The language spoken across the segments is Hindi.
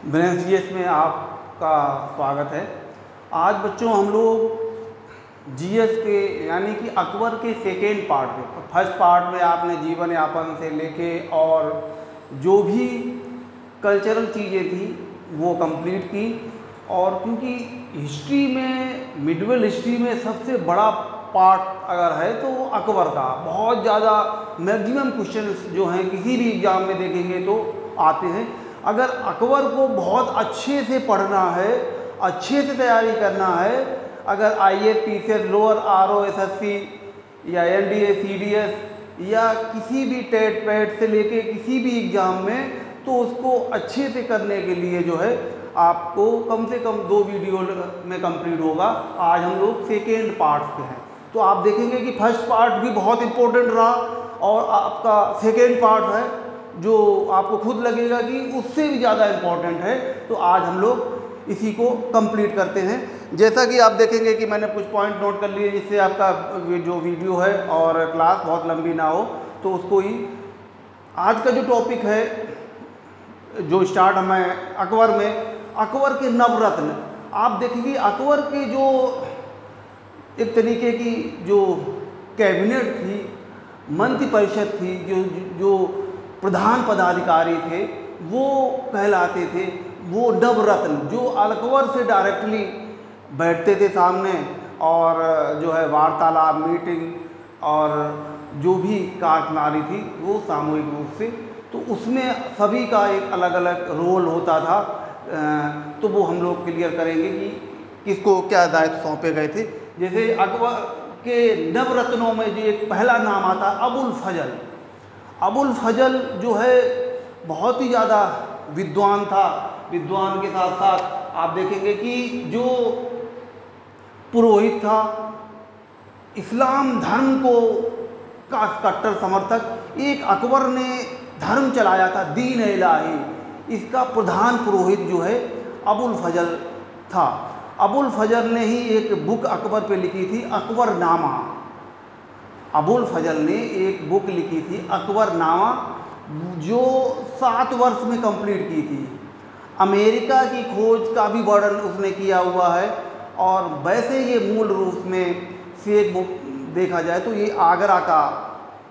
जीएस में आपका स्वागत है। आज बच्चों हम लोग जीएस के यानी कि अकबर के सेकेंड पार्ट में, फर्स्ट पार्ट में आपने जीवन यापन से लेके और जो भी कल्चरल चीज़ें थी वो कंप्लीट की। और क्योंकि हिस्ट्री में, मिडिवल हिस्ट्री में सबसे बड़ा पार्ट अगर है तो वो अकबर का, बहुत ज़्यादा मैक्सिमम क्वेश्चंस जो हैं किसी भी एग्ज़ाम में देखेंगे तो आते हैं। अगर अकबर को बहुत अच्छे से पढ़ना है, अच्छे से तैयारी करना है, अगर IAS, PCS, lower RO, SSC या एनडीए, सीडीएस या किसी भी टेट पैट से लेके किसी भी एग्ज़ाम में, तो उसको अच्छे से करने के लिए जो है आपको कम से कम 2 वीडियो में कंप्लीट होगा। आज हम लोग सेकेंड पार्ट पे हैं, तो आप देखेंगे कि फर्स्ट पार्ट भी बहुत इम्पोर्टेंट रहा और आपका सेकेंड पार्ट है जो आपको खुद लगेगा कि उससे भी ज़्यादा इम्पोर्टेंट है। तो आज हम लोग इसी को कंप्लीट करते हैं। जैसा कि आप देखेंगे कि मैंने कुछ पॉइंट नोट कर लिए, जिससे आपका जो वीडियो है और क्लास बहुत लंबी ना हो, तो उसको ही आज का जो टॉपिक है जो स्टार्ट हमें अकबर में, अकबर के नवरत्न। आप देखेंगे अकबर के जो एक तरीके की जो कैबिनेट थी, मंत्रिपरिषद थी, जो प्रधान पदाधिकारी थे वो कहलाते थे वो नवरत्न, जो अकबर से डायरेक्टली बैठते थे सामने और जो है वार्तालाप, मीटिंग और जो भी कार्यप्रणाली थी वो सामूहिक रूप से, तो उसमें सभी का एक अलग अलग रोल होता था। तो वो हम लोग क्लियर करेंगे कि किसको क्या दायित्व सौंपे गए थे। जैसे अकबर के नवरत्नों में जो एक पहला नाम आता अबुल फजल। अबुल फजल जो है बहुत ही ज़्यादा विद्वान था। विद्वान के साथ साथ आप देखेंगे कि जो पुरोहित था, इस्लाम धर्म को का कट्टर समर्थक, एक अकबर ने धर्म चलाया था दीन इलाही, इसका प्रधान पुरोहित जो है अबुल फजल था। अबुल फजल ने ही एक बुक अकबर पे लिखी थी, अकबरनामा। अबुल फजल ने एक बुक लिखी थी अकबरनामा, जो 7 वर्ष में कंप्लीट की थी। अमेरिका की खोज का भी वर्णन उसने किया हुआ है। और वैसे ये मूल रूप में शेख देखा जाए तो ये आगरा का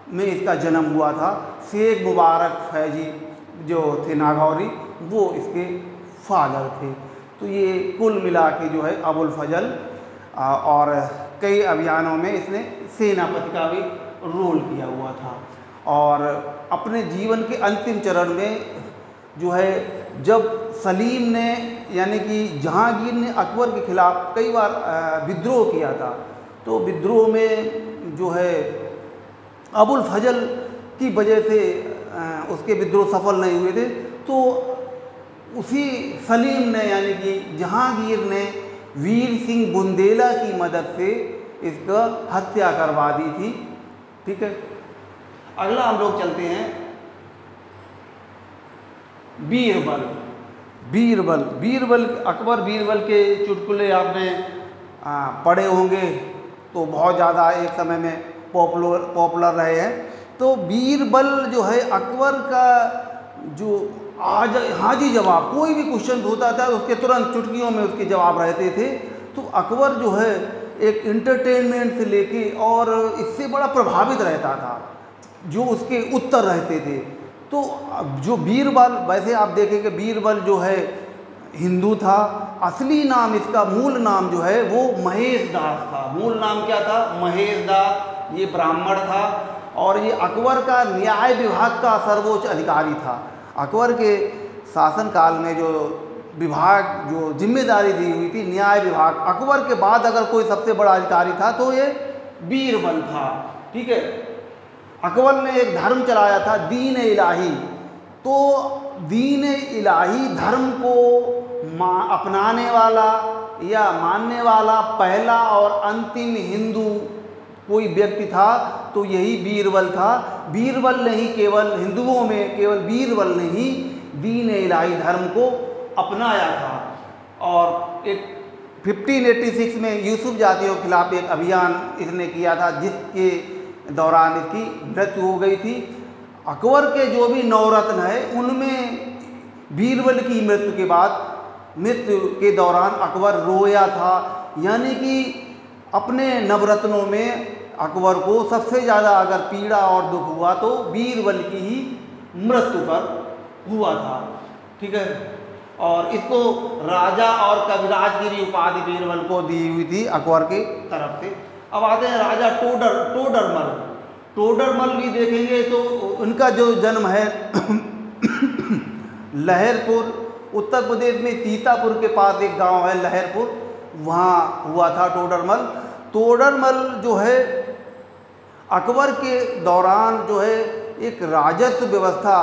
में इसका जन्म हुआ था। शेख मुबारक फैजी जो थे नागौरी, वो इसके फादर थे। तो ये कुल मिला के जो है अबुल फजल और कई अभियानों में इसने सेनापति का भी रोल किया हुआ था। और अपने जीवन के अंतिम चरण में जो है जब सलीम ने यानी कि जहांगीर ने अकबर के खिलाफ कई बार विद्रोह किया था, तो विद्रोह में जो है अबुल फजल की वजह से उसके विद्रोह सफल नहीं हुए थे। तो उसी सलीम ने यानी कि जहांगीर ने वीर सिंह बुंदेला की मदद से इसका हत्या करवा दी थी। ठीक है, अगला हम लोग चलते हैं बीरबल। बीरबल अकबर बीरबल के चुटकुले आपने पढ़े होंगे, तो बहुत ज़्यादा एक समय में पॉपुलर रहे हैं। तो बीरबल जो है अकबर का जो हाजी जवाब, कोई भी क्वेश्चन होता था उसके तुरंत चुटकियों में उसके जवाब रहते थे। तो अकबर जो है एक इंटरटेनमेंट से लेके और इससे बड़ा प्रभावित रहता था जो उसके उत्तर रहते थे। तो जो बीरबल, वैसे आप देखेंगे बीरबल जो है हिंदू था, असली नाम इसका मूल नाम जो है वो महेश दास था। मूल नाम क्या था? महेश दास। ये ब्राह्मण था और ये अकबर का न्याय विभाग का सर्वोच्च अधिकारी था। अकबर के शासनकाल में जो विभाग, जो जिम्मेदारी दी हुई थी न्याय विभाग, अकबर के बाद अगर कोई सबसे बड़ा अधिकारी था तो ये बीरबल था। ठीक है, अकबर ने एक धर्म चलाया था दीन इलाही। तो दीन इलाही धर्म को अपनाने वाला या मानने वाला पहला और अंतिम हिंदू कोई व्यक्ति था तो यही बीरबल था। बीरबल ने ही केवल हिंदुओं में केवल बीरबल ने ही दीन इलाही धर्म को अपनाया था। और एक 1586 में यूसुफ जातियों के खिलाफ एक अभियान इसने किया था, जिसके दौरान इसकी मृत्यु हो गई थी। अकबर के जो भी नवरत्न है उनमें बीरबल की मृत्यु के बाद, मृत्यु के दौरान अकबर रोया था, यानी कि अपने नवरत्नों में अकबर को सबसे ज़्यादा अगर पीड़ा और दुख हुआ तो बीरबल की ही मृत्यु पर हुआ था। ठीक है, और इसको राजा और कविराज की भी उपाधि बीरबल को दी हुई थी अकबर के तरफ से। अब आते हैं राजा टोडरमल। टोडरमल भी देखेंगे तो उनका जो जन्म है लहरपुर, उत्तर प्रदेश में सीतापुर के पास एक गांव है लहरपुर, वहाँ हुआ था टोडरमल। टोडरमल जो है अकबर के दौरान जो है एक राजस्व व्यवस्था,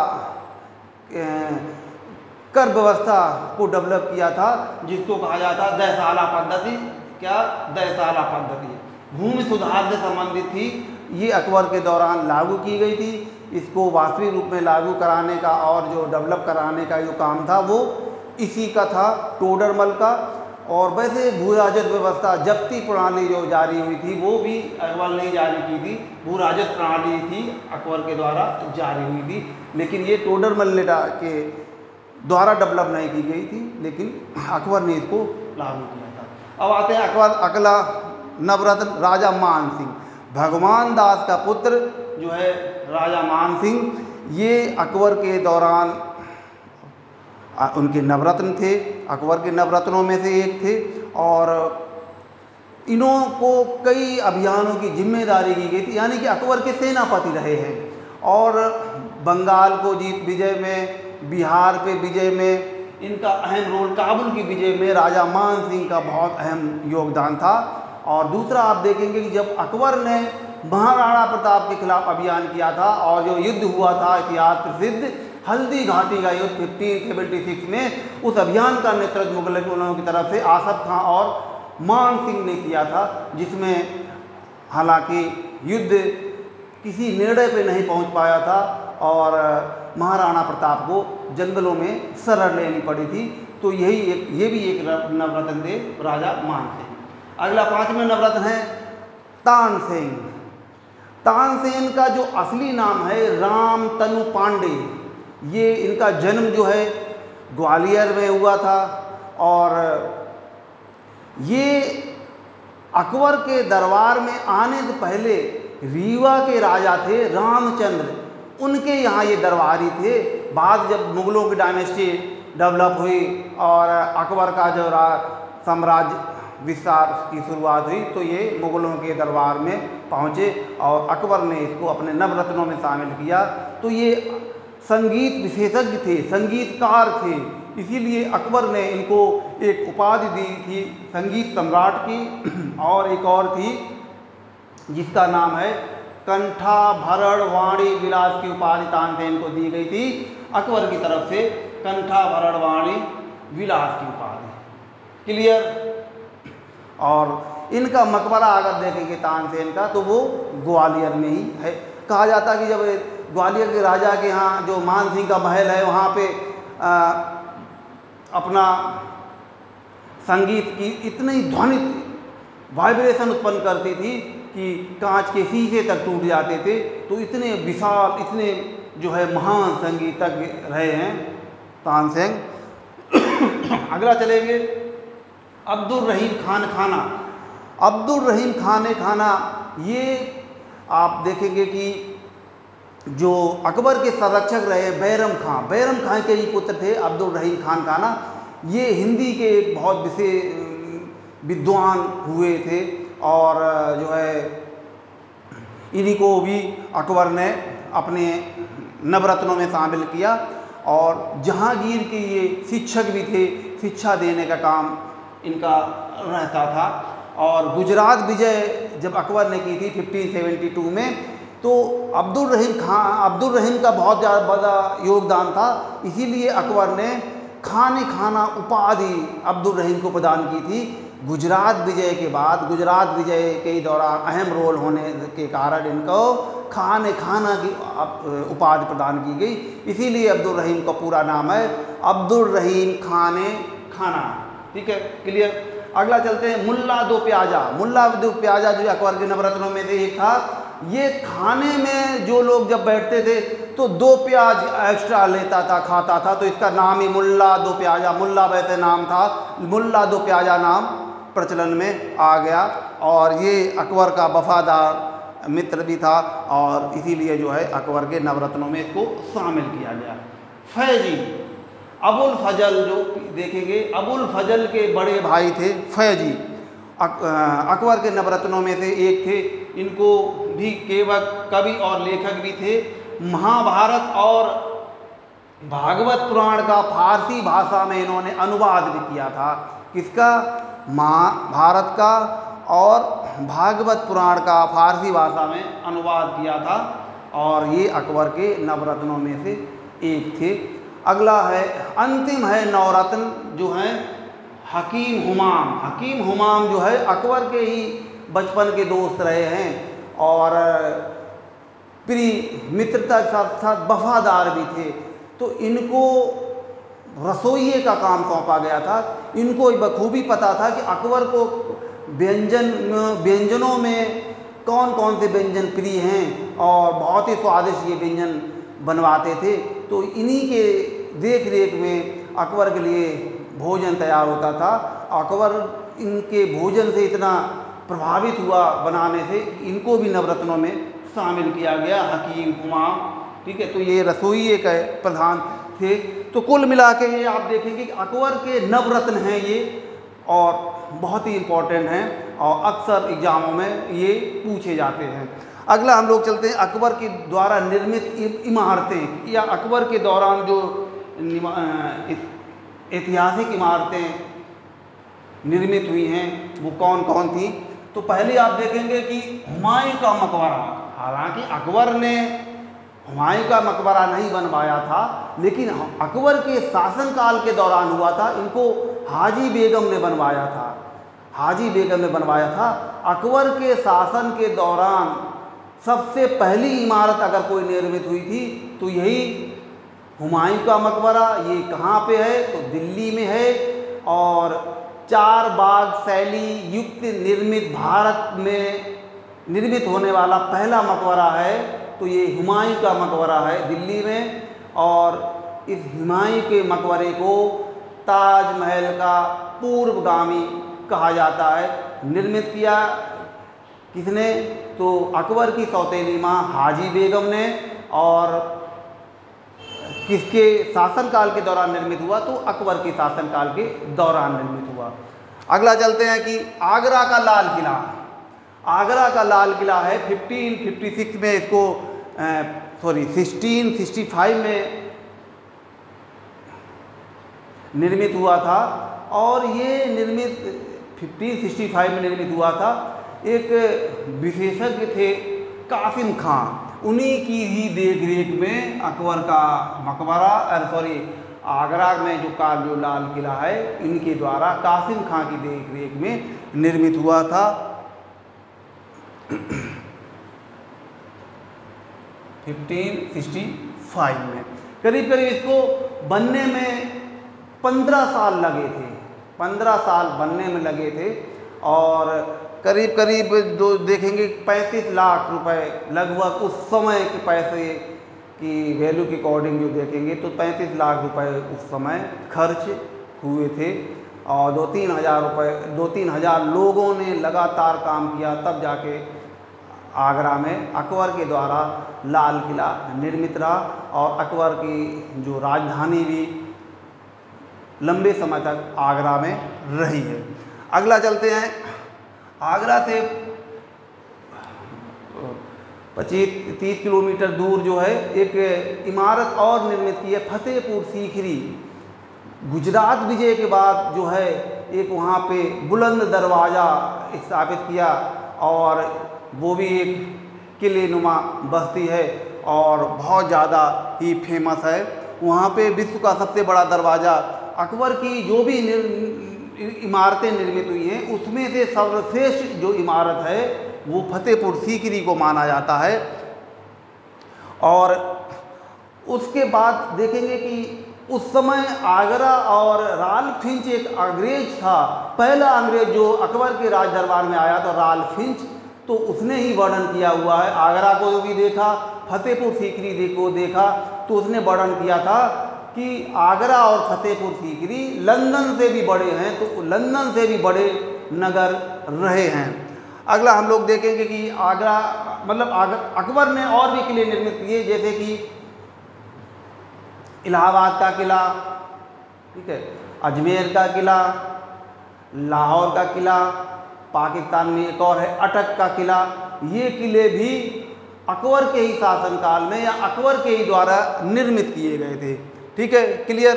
कर व्यवस्था को डेवलप किया था, जिसको कहा जाता दहसाला पद्धति। क्या दहसाला पद्धति भूमि सुधार से संबंधित थी, ये अकबर के दौरान लागू की गई थी। इसको वास्तविक रूप में लागू कराने का और जो डेवलप कराने का जो काम था वो इसी का था, टोडरमल का। और वैसे भू राजस्व व्यवस्था, जब्ती प्रणाली जो जारी हुई थी वो भी अकबर ने जारी की थी। भू राजस्व प्रणाली थी अकबर के द्वारा जारी हुई थी, लेकिन ये टोडरमल के द्वारा डेवलप नहीं की गई थी, लेकिन अकबर ने इसको लागू किया था। अब आते हैं अकबर अगला नवरत्न राजा मान सिंह। भगवान दास का पुत्र जो है राजा मान सिंह, ये अकबर के दौरान उनके नवरत्न थे, अकबर के नवरत्नों में से एक थे। और इन्हों को कई अभियानों की जिम्मेदारी दी गई थी, यानी कि अकबर के सेनापति रहे हैं। और बंगाल को जीत विजय में, बिहार पे विजय में इनका अहम रोल, काबुल की विजय में राजा मान सिंह का बहुत अहम योगदान था। और दूसरा आप देखेंगे कि जब अकबर ने महाराणा प्रताप के खिलाफ अभियान किया था और जो युद्ध हुआ था इतिहास प्रसिद्ध हल्दी घाटी का युद्ध 1576 में, उस अभियान का नेतृत्व मुगलों की तरफ से आसफ खां और मान सिंह ने किया था, जिसमें हालांकि युद्ध किसी निर्णय पे नहीं पहुंच पाया था और महाराणा प्रताप को जंगलों में शरण लेनी पड़ी थी। तो ये भी एक नवरत्न थे राजा मान सिंह। अगला 5वां नवरत्न है तानसेन। तानसेन का जो असली नाम है रामतनु पांडे। ये इनका जन्म जो है ग्वालियर में हुआ था और ये अकबर के दरबार में आने से पहले रीवा के राजा थे रामचंद्र, उनके यहाँ ये दरबारी थे। बाद जब मुगलों की डायनेस्टी डेवलप हुई और अकबर का जो साम्राज्य विस्तार की शुरुआत हुई तो ये मुगलों के दरबार में पहुँचे और अकबर ने इसको अपने नवरत्नों में शामिल किया। तो ये संगीत विशेषज्ञ थे, संगीतकार थे, इसीलिए अकबर ने इनको एक उपाधि दी थी संगीत सम्राट की। और एक और थी जिसका नाम है कंठाभरण वाणी विलास की उपाधि तानसेन को दी गई थी अकबर की तरफ से, कंठाभरण वाणी विलास की उपाधि। क्लियर। और इनका मकबरा अगर देखेंगे तानसेन का तो वो ग्वालियर में ही है। कहा जाता है कि जब ग्वालियर के राजा के यहाँ जो मान सिंह का महल है वहाँ पे अपना संगीत की इतनी ध्वनि वाइब्रेशन उत्पन्न करती थी कि कांच के शीशे तक टूट जाते थे। तो इतने विशाल, इतने जो है महान संगीतज्ञ रहे हैं तानसेन। अगला चलेंगे अब्दुल रहीम खान खाना। अब्दुल रहीम खाना ये आप देखेंगे कि जो अकबर के संरक्षक रहे बैरम खां के ही पुत्र थे अब्दुल रहीम खान खाना। ये हिंदी के एक बहुत विशेष विद्वान हुए थे और जो है इन्हीं को भी अकबर ने अपने नवरत्नों में शामिल किया। और जहांगीर के ये शिक्षक भी थे, शिक्षा देने का काम इनका रहता था। और गुजरात विजय जब अकबर ने की थी 1572 में, तो अब्दुल रहीम का बहुत ज़्यादा बड़ा योगदान था। इसीलिए अकबर ने खाना उपाधि अब्दुल रहीम को प्रदान की थी। गुजरात विजय के बाद, गुजरात विजय के दौरान अहम रोल होने के कारण इनको खाना की उपाधि प्रदान की गई। इसीलिए अब्दुल रहीम का पूरा नाम है अब्दुल रहीम खाना। ठीक है, क्लियर। अगला चलते हैं मुल्ला दो प्याजा। मुल्ला दो प्याजा जो अकबर के नवरत्नों में से एक था। ये खाने में जो लोग जब बैठते थे तो 2 प्याज एक्स्ट्रा लेता था, खाता था, तो इसका नाम ही मुल्ला दो प्याजा, मुल्ला वैसे नाम था, मुल्ला दो प्याजा नाम प्रचलन में आ गया। और ये अकबर का वफादार मित्र भी था और इसीलिए जो है अकबर के नवरत्नों में इसको शामिल किया गया। फैजी, अबुल फजल जो देखेंगे, अबुल फजल के बड़े भाई थे फैजी, अकबर के नवरत्नों में से एक थे। इनको भी केवल कवि और लेखक भी थे। महाभारत और भागवत पुराण का फारसी भाषा में इन्होंने अनुवाद भी किया था। किसका? महाभारत का और भागवत पुराण का फारसी भाषा में अनुवाद किया था और ये अकबर के नवरत्नों में से एक थे। अगला है, अंतिम है नवरत्न जो हैं हकीम हुमाम। हकीम हुमाम जो है अकबर के ही बचपन के दोस्त रहे हैं और प्रिय मित्रता के साथ साथ वफादार भी थे। तो इनको रसोइये का काम सौंपा गया था। इनको बखूबी पता था कि अकबर को व्यंजनों में कौन कौन से व्यंजन प्रिय हैं और बहुत ही स्वादिष्ट ये व्यंजन बनवाते थे। तो इन्हीं के देख रेख में अकबर के लिए भोजन तैयार होता था। अकबर इनके भोजन से इतना प्रभावित हुआ बनाने से, इनको भी नवरत्नों में शामिल किया गया, हकीम हुमाम। ठीक है, तो ये रसोइये के प्रधान थे। तो कुल मिला के ये आप देखेंगे कि अकबर के नवरत्न हैं ये और बहुत ही इम्पोर्टेंट हैं और अक्सर एग्जामों में ये पूछे जाते हैं। अगला हम लोग चलते हैं अकबर के द्वारा निर्मित इमारतें या अकबर के दौरान जो ऐतिहासिक इमारतें निर्मित हुई हैं वो कौन कौन थी। तो पहले आप देखेंगे कि हुमायूं का मकबरा। हालांकि अकबर ने हुमायूं का मकबरा नहीं बनवाया था, लेकिन अकबर के शासनकाल के दौरान हुआ था। इनको हाजी बेगम ने बनवाया था, हाजी बेगम ने बनवाया था। अकबर के शासन के दौरान सबसे पहली इमारत अगर कोई निर्मित हुई थी तो यही हुमायूं का मकबरा। ये कहाँ पे है? तो दिल्ली में है और 4 बाग शैली युक्त निर्मित भारत में निर्मित होने वाला पहला मकबरा है। तो ये हुमायूं का मकबरा है दिल्ली में और इस हुमायूं के मकबरे को ताजमहल का पूर्वगामी कहा जाता है। निर्मित किया किसने? तो अकबर की सौतेली माँ हाजी बेगम ने। और किसके शासनकाल के दौरान निर्मित हुआ? तो अकबर के शासनकाल के दौरान निर्मित हुआ। अगला चलते हैं कि आगरा का लाल किला। आगरा का लाल किला है 1556 में इसको 1665 में निर्मित हुआ था और ये निर्मित 1565 में निर्मित हुआ था। एक विशेषज्ञ थे कासिम खां, उन्हीं की ही देख रेख में अकबर का मकबरा आगरा में जो लाल किला है इनके द्वारा कासिम खां की देख रेख में निर्मित हुआ था। 1565 में करीब करीब इसको बनने में 15 साल लगे थे, 15 साल बनने में लगे थे और करीब करीब जो देखेंगे 35 लाख रुपए लगभग उस समय के पैसे की वैल्यू के अकॉर्डिंग जो देखेंगे तो 35 लाख रुपए उस समय खर्च हुए थे और 2-3 हज़ार रुपये 2-3 हज़ार लोगों ने लगातार काम किया, तब जाके आगरा में अकबर के द्वारा लाल किला निर्मित रहा और अकबर की जो राजधानी भी लंबे समय तक आगरा में रही है। अगला चलते हैं, आगरा से 25-30 किलोमीटर दूर जो है एक इमारत और निर्मित की है, फतेहपुर सीकरी। गुजरात विजय के बाद जो है एक वहाँ पे बुलंद दरवाज़ा स्थापित किया और वो भी एक किले नुमा बस्ती है और बहुत ज़्यादा ही फेमस है। वहाँ पे विश्व का सबसे बड़ा दरवाज़ा, अकबर की जो भी इमारतें निर्मित हुई हैं उसमें से सर्वश्रेष्ठ जो इमारत है वो फतेहपुर सीकरी को माना जाता है। और उसके बाद देखेंगे कि उस समय आगरा और राल फिंच एक अंग्रेज था, पहला अंग्रेज जो अकबर के राज दरबार में आया तो राल फिंच तो उसने ही वर्णन किया हुआ है। आगरा को भी देखा, फतेहपुर सीकरी को देखा, तो उसने वर्णन किया था कि आगरा और फतेहपुर सीकरी लंदन से भी बड़े हैं, तो लंदन से भी बड़े नगर रहे हैं। अगला हम लोग देखेंगे कि आगरा मतलब अकबर ने और भी किले निर्मित किए, जैसे कि इलाहाबाद का किला, ठीक है, अजमेर का किला, लाहौर का किला, पाकिस्तान में एक और है अटक का किला। ये किले भी अकबर के ही शासनकाल में या अकबर के ही द्वारा निर्मित किए गए थे। ठीक है, क्लियर।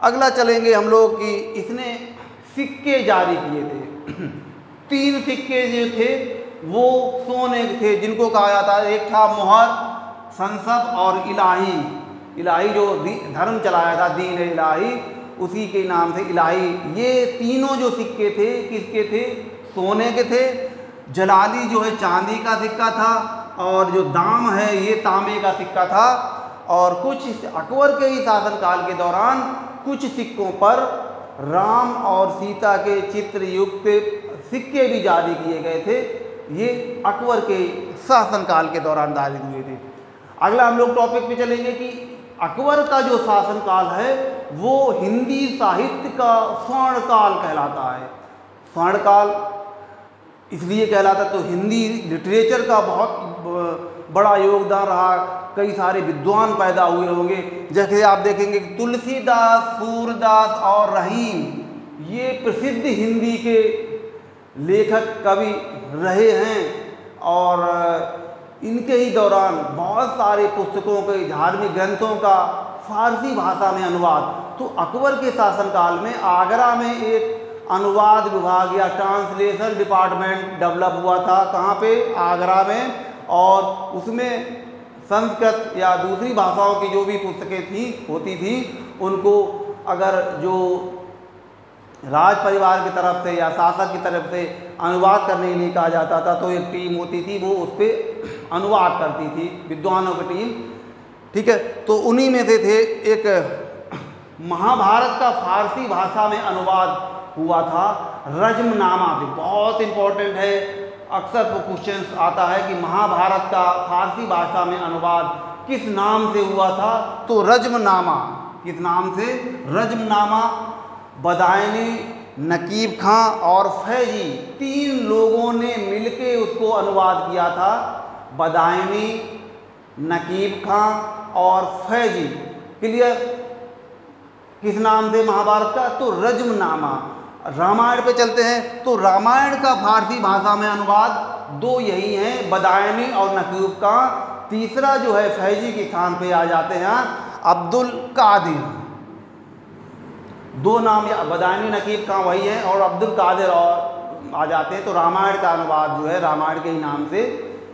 अगला चलेंगे हम लोग कि इसने सिक्के जारी किए थे। 3 सिक्के जो थे वो सोने के थे, जिनको कहा जाता है, एक था मुहर, संसद और इलाही। इलाही जो धर्म चलाया था, दीन इलाही, उसी के नाम से इलाही। ये तीनों जो सिक्के थे किसके थे? सोने के थे। जलाली जो है चांदी का सिक्का था, और जो दाम है ये तांबे का सिक्का था। और कुछ अकबर के ही शासनकाल के दौरान कुछ सिक्कों पर राम और सीता के चित्र युक्त सिक्के भी जारी किए गए थे। ये अकबर के शासनकाल के दौरान जारी हुए थे। अगला हम लोग टॉपिक पे चलेंगे कि अकबर का जो शासनकाल है वो हिंदी साहित्य का स्वर्णकाल कहलाता है। स्वर्णकाल इसलिए कहलाता, तो हिंदी लिटरेचर का बहुत बड़ा योगदान रहा। कई सारे विद्वान पैदा हुए होंगे, जैसे आप देखेंगे कि तुलसीदास, सूरदास और रहीम ये प्रसिद्ध हिंदी के लेखक कवि रहे हैं। और इनके ही दौरान बहुत सारे पुस्तकों के, धार्मिक ग्रंथों का फारसी भाषा में अनुवाद। तो अकबर के शासनकाल में आगरा में एक अनुवाद विभाग या ट्रांसलेशन डिपार्टमेंट डेवलप हुआ था। कहाँ पे? आगरा में। और उसमें संस्कृत या दूसरी भाषाओं की जो भी पुस्तकें होती थी, उनको अगर जो राज परिवार की तरफ से या शासक की तरफ से अनुवाद करने के लिए कहा जाता था, तो एक टीम होती थी, वो उस पर अनुवाद करती थी, विद्वानों की टीम। ठीक है, तो उन्हीं में से थे एक महाभारत का फारसी भाषा में अनुवाद हुआ था, रज्मनामा से। बहुत इम्पोर्टेंट है, अक्सर क्वेश्चन आता है कि महाभारत का फारसी भाषा में अनुवाद किस नाम से हुआ था? तो रज्मनामा। किस नाम से? रज्मनामा। बदायनी, नकीब खां और फैजी 3 लोगों ने मिलके उसको अनुवाद किया था। बदायनी, नकीब खां और फैजी। क्लियर? किस नाम से महाभारत का? तो रज्मनामा। रामायण पे चलते हैं, तो रामायण का फारसी भाषा में अनुवाद 2 यही हैं, बदायनी और नकीब खां। तीसरा जो है फैजी के स्थान पे आ जाते हैं अब्दुल कादिर। 2 नाम, या बदायनी नकीब खां वही है, और अब्दुल कादिर और आ जाते हैं। तो रामायण का अनुवाद जो है रामायण के ही नाम से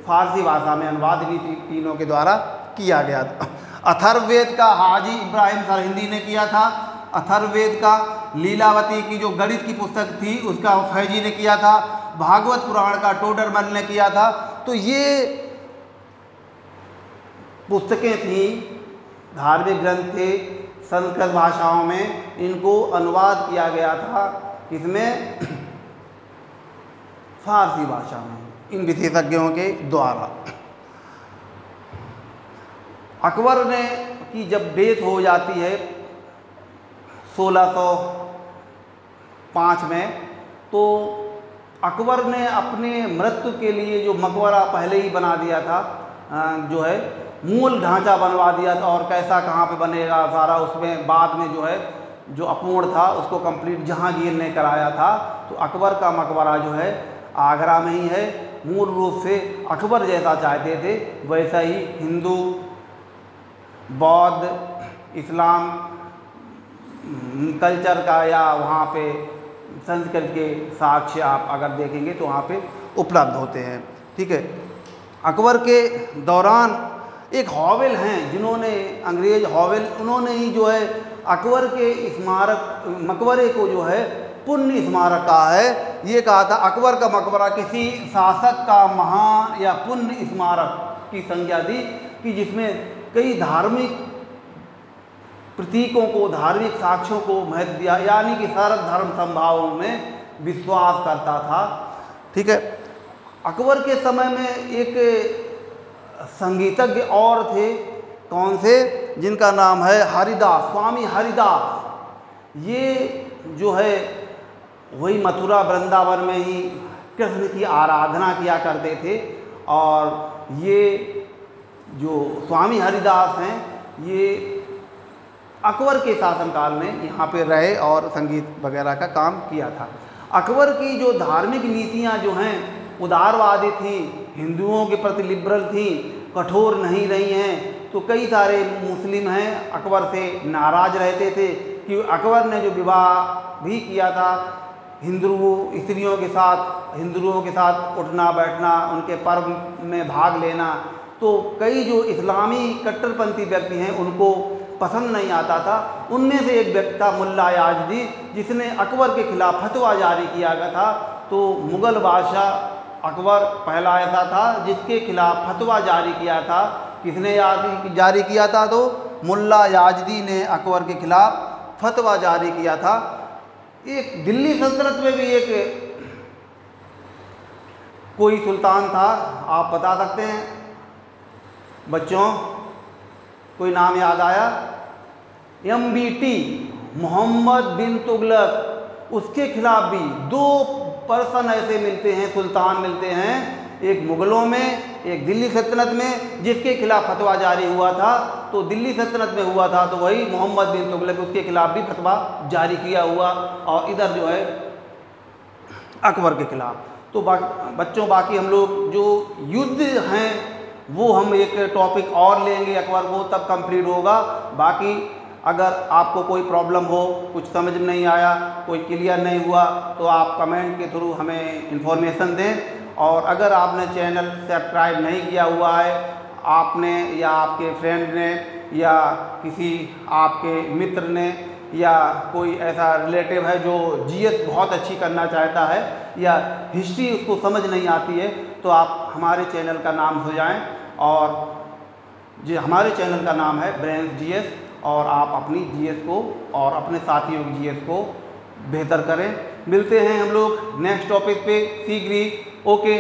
फारसी भाषा में अनुवाद भी तीनों के द्वारा किया गया था। अथर्ववेद का हाजी इब्राहिम सरहिंदी ने किया था। अथर्ववेद का लीलावती की जो गणित की पुस्तक थी उसका फैजी ने किया था। भागवत पुराण का टोडरमल ने किया था। तो ये पुस्तकें थी, धार्मिक ग्रंथ थे, संस्कृत भाषाओं में इनको अनुवाद किया गया था। किसमें? फारसी भाषा में, इन विशेषज्ञों के द्वारा। अकबर ने की जब डेथ हो जाती है 1605 में, तो अकबर ने अपने मृत्यु के लिए जो मकबरा पहले ही बना दिया था, जो है मूल ढांचा बनवा दिया था, और कैसा कहाँ पे बनेगा सारा, उसमें बाद में जो है जो अपूर्ण था उसको कंप्लीट जहांगीर ने कराया था। तो अकबर का मकबरा जो है आगरा में ही है। मूल रूप से अकबर जैसा चाहते थे वैसा ही हिंदू, बौद्ध, इस्लाम कल्चर का या वहाँ पे संस्कृत के साक्ष्य आप अगर देखेंगे तो वहाँ पे उपलब्ध होते हैं। ठीक है, अकबर के दौरान एक हॉवेल हैं जिन्होंने, अंग्रेज हॉवेल, उन्होंने ही जो है अकबर के स्मारक मकबरे को जो है पुण्य स्मारक कहा है। ये कहा था अकबर का मकबरा किसी शासक का महान या पुण्य स्मारक की संज्ञा दी, कि जिसमें कई धार्मिक प्रतीकों को, धार्मिक साक्ष्यों को महत्व दिया, यानी कि सर्व धर्म संभावों में विश्वास करता था। ठीक है, अकबर के समय में एक संगीतज्ञ और थे, कौन से, जिनका नाम है हरिदास, स्वामी हरिदास। ये जो है वही मथुरा वृंदावन में ही कृष्ण की आराधना किया करते थे। और ये जो स्वामी हरिदास हैं ये अकबर के शासनकाल में यहाँ पे रहे और संगीत वगैरह का काम किया था। अकबर की जो धार्मिक नीतियाँ जो हैं उदारवादी थी, हिंदुओं के प्रति लिबरल थी, कठोर नहीं रही हैं। तो कई सारे मुस्लिम हैं अकबर से नाराज़ रहते थे कि अकबर ने जो विवाह भी किया था हिंदू स्त्रियों के साथ उठना बैठना, उनके पर्व में भाग लेना, तो कई जो इस्लामी कट्टरपंथी व्यक्ति हैं उनको पसंद नहीं आता था। उनमें से एक व्यक्ति था मुल्ला याजदी, जिसने अकबर के खिलाफ फतवा जारी किया गया था। तो मुग़ल बादशाह अकबर पहला ऐसा था जिसके खिलाफ फतवा जारी किया था। किसने जारी किया था? तो मुल्ला याजदी ने अकबर के खिलाफ फतवा जारी किया था। एक दिल्ली सल्तनत में भी एक कोई सुल्तान था, आप बता सकते हैं बच्चों? कोई नाम याद आया? MBT, मोहम्मद बिन तुगलक। उसके खिलाफ भी 2 पर्सन ऐसे मिलते हैं, सुल्तान मिलते हैं, एक मुग़लों में, एक दिल्ली सल्तनत में, जिसके खिलाफ फतवा जारी हुआ था। तो दिल्ली सल्तनत में हुआ था तो वही मोहम्मद बिन तुगलक, उसके खिलाफ भी फतवा जारी किया हुआ, और इधर जो है अकबर के खिलाफ। तो बच्चों बाकी हम लोग जो युद्ध हैं वो हम एक टॉपिक और लेंगे अकबर को, तब कंप्लीट होगा। बाकी अगर आपको कोई प्रॉब्लम हो, कुछ समझ में नहीं आया, कोई क्लियर नहीं हुआ, तो आप कमेंट के थ्रू हमें इन्फॉर्मेशन दें। और अगर आपने चैनल सब्सक्राइब नहीं किया हुआ है, आपने या आपके फ्रेंड ने या किसी आपके मित्र ने या कोई ऐसा रिलेटिव है जो GS बहुत अच्छी करना चाहता है या हिस्ट्री उसको समझ नहीं आती है, तो आप हमारे चैनल का नाम हो जाएं। और जो हमारे चैनल का नाम है ब्रेन्स GS, और आप अपनी GS को और अपने साथियों की GS को बेहतर करें। मिलते हैं हम लोग नेक्स्ट टॉपिक पे शीघ्र ही। ओके।